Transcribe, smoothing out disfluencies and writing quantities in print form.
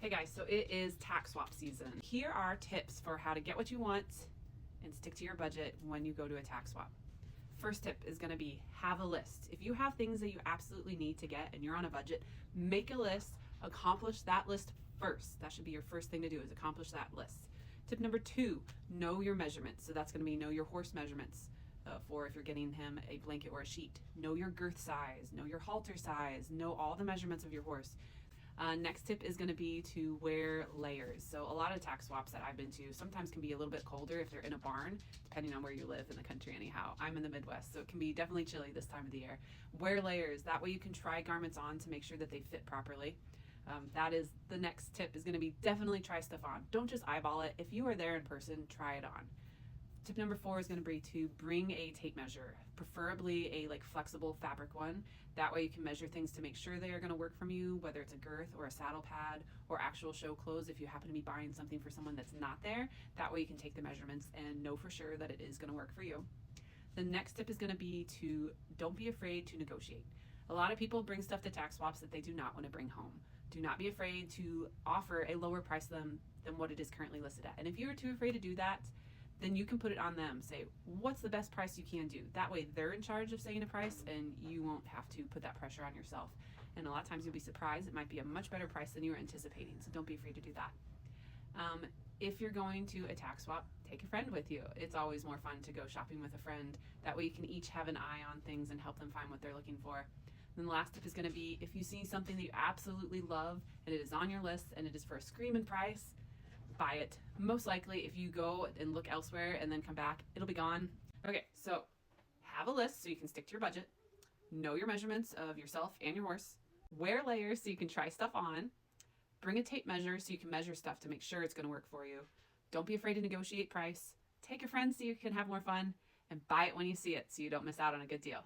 Hey guys, so it is tack swap season. Here are tips for how to get what you want and stick to your budget when you go to a tack swap. First tip is going to be have a list. If you have things that you absolutely need to get and you're on a budget, make a list, accomplish that list first. That should be your first thing to do, is accomplish that list. Tip number 2, know your measurements. So that's going to be know your horse measurements. For if you're getting him a blanket or a sheet. Know your girth size, know your halter size, know all the measurements of your horse. Next tip is going to be to wear layers. So a lot of tack swaps that I've been to sometimes can be a little bit colder if they're in a barn, depending on where you live in the country anyhow. I'm in the Midwest, so it can be definitely chilly this time of the year. Wear layers. That way you can try garments on to make sure that they fit properly. That is the next tip, is going to be definitely try stuff on. Don't just eyeball it. If you are there in person, try it on. Tip number 4 is going to be to bring a tape measure, preferably a flexible fabric one. That way you can measure things to make sure they are going to work from you, whether it's a girth or a saddle pad or actual show clothes. If you happen to be buying something for someone that's not there, that way you can take the measurements and know for sure that it is going to work for you. The next tip is going to be to don't be afraid to negotiate. A lot of people bring stuff to tack swaps that they do not want to bring home. Do not be afraid to offer a lower price than what it is currently listed at. And if you are too afraid to do that, then you can put it on them. Say, what's the best price you can do? That way they're in charge of saying a price and you won't have to put that pressure on yourself. And a lot of times you'll be surprised. It might be a much better price than you were anticipating. So don't be afraid to do that. If you're going to a tack swap, take a friend with you. It's always more fun to go shopping with a friend. That way you can each have an eye on things and help them find what they're looking for. And the last tip is going to be, if you see something that you absolutely love and it is on your list and it is for a screaming price, buy it. Most likely, if you go and look elsewhere and then come back, it'll be gone. Okay, so have a list so you can stick to your budget. Know your measurements of yourself and your horse. Wear layers so you can try stuff on. Bring a tape measure so you can measure stuff to make sure it's going to work for you. Don't be afraid to negotiate price. Take a friend so you can have more fun. And buy it when you see it so you don't miss out on a good deal.